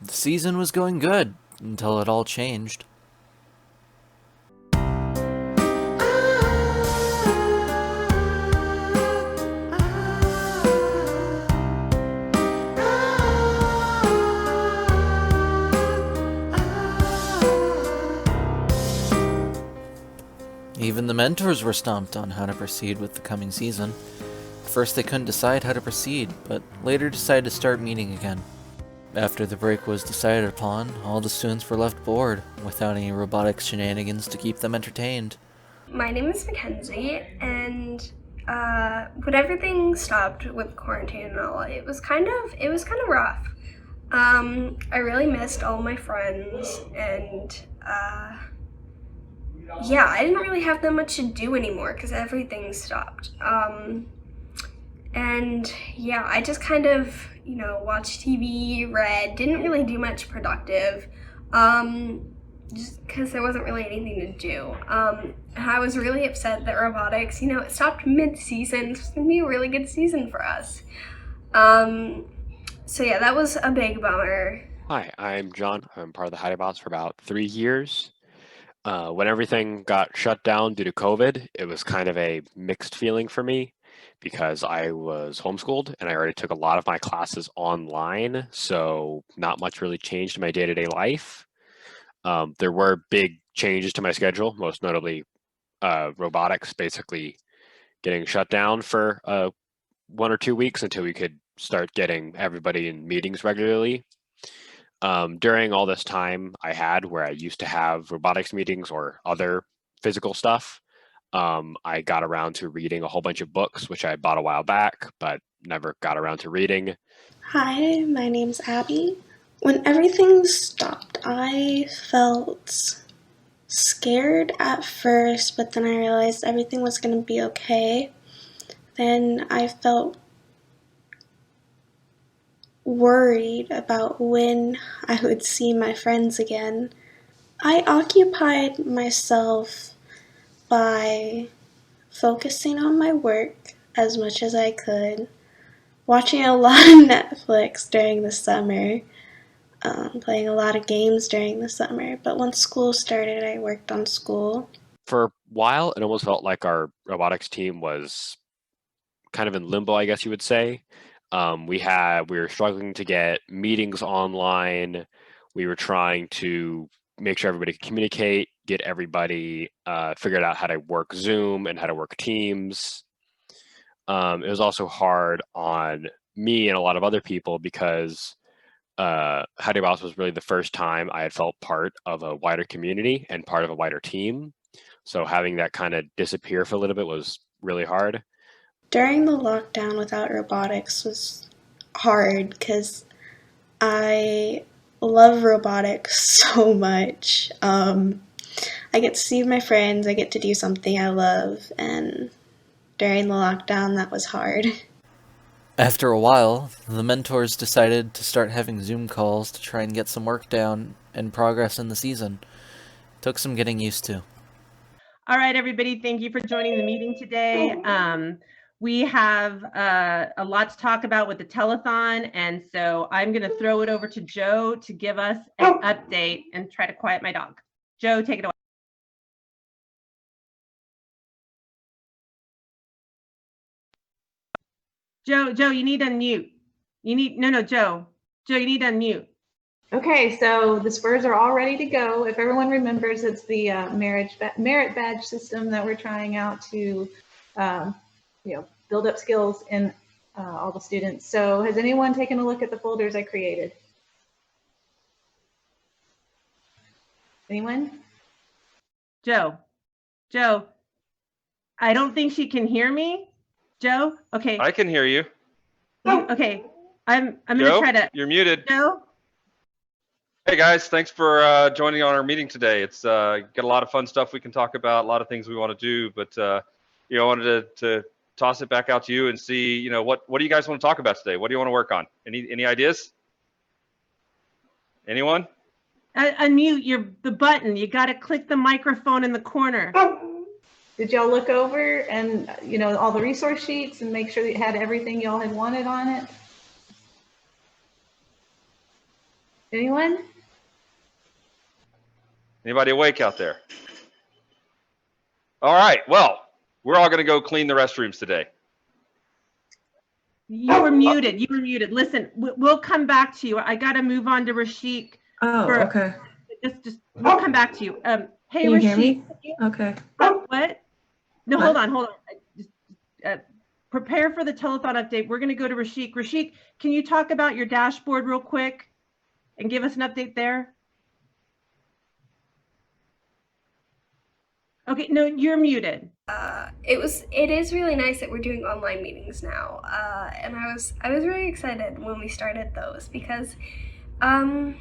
The season was going good until it all changed. Even the mentors were stumped on how to proceed with the coming season. At first they couldn't decide how to proceed, but later decided to start meeting again. After the break was decided upon, all the students were left bored, without any robotics shenanigans to keep them entertained. My name is Mackenzie, and when everything stopped with quarantine and all, it was kind of rough. I really missed all my friends, and yeah, I didn't really have that much to do anymore because everything stopped. And yeah, I just kind of, watched TV, read, didn't really do much productive. Just because there wasn't really anything to do. And I was really upset that robotics, it stopped mid-season. It's going to be a really good season for us. So yeah, that was a big bummer. Hi, I'm John. I'm part of the Howdy Bots for about 3 years. When everything got shut down due to COVID, it was kind of a mixed feeling for me because I was homeschooled and I already took a lot of my classes online, so not much really changed in my day-to-day life. There were big changes to my schedule, most notably robotics basically getting shut down for 1 or 2 weeks until we could start getting everybody in meetings regularly. During all this time I had where I used to have robotics meetings or other physical stuff, I got around to reading a whole bunch of books, which I bought a while back, but never got around to reading. Hi, my name's Abby. When everything stopped, I felt scared at first, but then I realized everything was going to be okay. Then I felt worried about when I would see my friends again. I occupied myself by focusing on my work as much as I could, watching a lot of Netflix during the summer, playing a lot of games during the summer. But once school started, I worked on school. For a while, it almost felt like our robotics team was kind of in limbo, I guess you would say. We were struggling to get meetings online. We were trying to make sure everybody could communicate, get everybody figured out how to work Zoom and how to work Teams. It was also hard on me and a lot of other people because Howdy Bots was really the first time I had felt part of a wider community and part of a wider team. So having that kind of disappear for a little bit was really hard. During the lockdown without robotics was hard because I love robotics so much. I get to see my friends, I get to do something I love, and during the lockdown that was hard. After a while, the mentors decided to start having Zoom calls to try and get some work down and progress in the season. Took some getting used to. All right, everybody, thank you for joining the meeting today. We have a lot to talk about with the telethon, and so I'm going to throw it over to Joe to give us an update and try to quiet my dog. Joe, take it away. Joe, you need to unmute. Joe, you need to unmute. Okay, so the spurs are all ready to go. If everyone remembers, it's the merit badge system that we're trying out to, build up skills in all the students. So has anyone taken a look at the folders I created? Anyone? Joe, I don't think she can hear me. Joe, okay. I can hear you. Okay, I'm Joe, gonna try to. You're muted. Joe. Hey guys, thanks for joining on our meeting today. It's got a lot of fun stuff we can talk about, a lot of things we want to do, but I wanted to toss it back out to you and see, what do you guys want to talk about today? What do you want to work on? Any ideas? Anyone? Unmute the button. You got to click the microphone in the corner. Did y'all look over and all the resource sheets and make sure that you had everything y'all had wanted on it? Anyone? Anybody awake out there? All right. Well, we're all going to go clean the restrooms today. You were muted. You were muted. Listen, we'll come back to you. I got to move on to Rashik. Oh, okay. Just we'll come back to you. Hey, Can you hear Rashik. me? Okay. What? No, What? hold on. Just prepare for the telethon update. We're going to go to Rashik. Rashik, can you talk about your dashboard real quick and give us an update there? Okay, no, you're muted. It is really nice that we're doing online meetings now, and I was really excited when we started those because, yeah,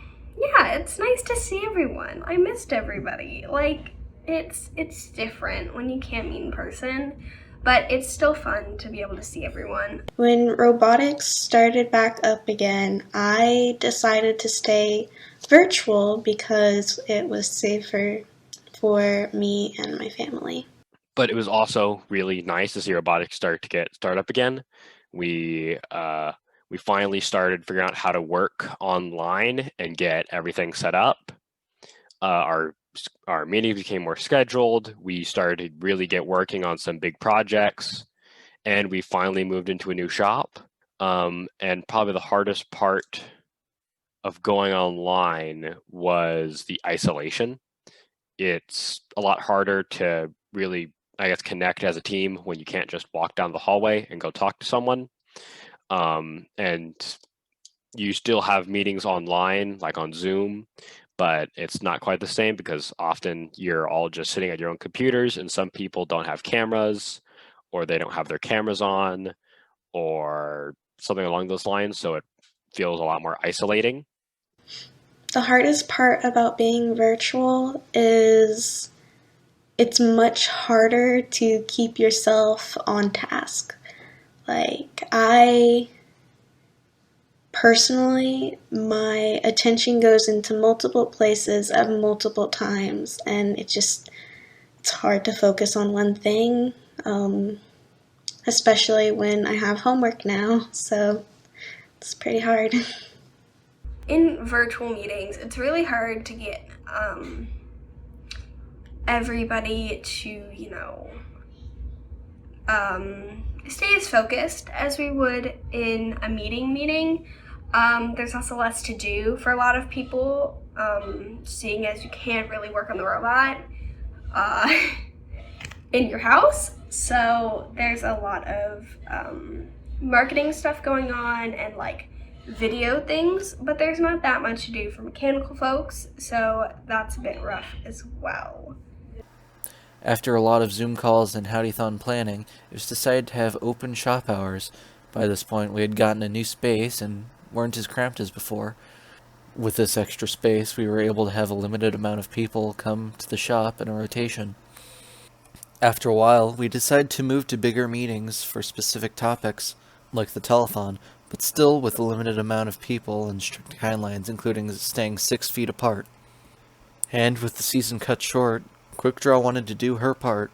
it's nice to see everyone. I missed everybody. Like, it's different when you can't meet in person, but it's still fun to be able to see everyone. When robotics started back up again, I decided to stay virtual because it was safer for me and my family. But it was also really nice to see robotics start up again. We finally started figuring out how to work online and get everything set up. Our meetings became more scheduled. We started to really get working on some big projects, and we finally moved into a new shop. And probably the hardest part of going online was the isolation. It's a lot harder to really, I guess, connect as a team when you can't just walk down the hallway and go talk to someone. And you still have meetings online, like on Zoom, but it's not quite the same because often you're all just sitting at your own computers, and some people don't have cameras, or they don't have their cameras on, or something along those lines. So it feels a lot more isolating. The hardest part about being virtual is it's much harder to keep yourself on task. Like, personally, my attention goes into multiple places at multiple times, and it's hard to focus on one thing, especially when I have homework now, so it's pretty hard. In virtual meetings, it's really hard to get everybody to, stay as focused as we would in a meeting. There's also less to do for a lot of people, seeing as you can't really work on the robot in your house. So there's a lot of marketing stuff going on and like video things, but there's not that much to do for mechanical folks, so that's a bit rough as well. After a lot of Zoom calls and Howdython planning, it was decided to have open shop hours. By this point, we had gotten a new space and weren't as cramped as before. With this extra space, we were able to have a limited amount of people come to the shop in a rotation. After a while, we decided to move to bigger meetings for specific topics, like the telethon, but still with a limited amount of people and strict guidelines, including staying 6 feet apart. And with the season cut short, Quick Draw wanted to do her part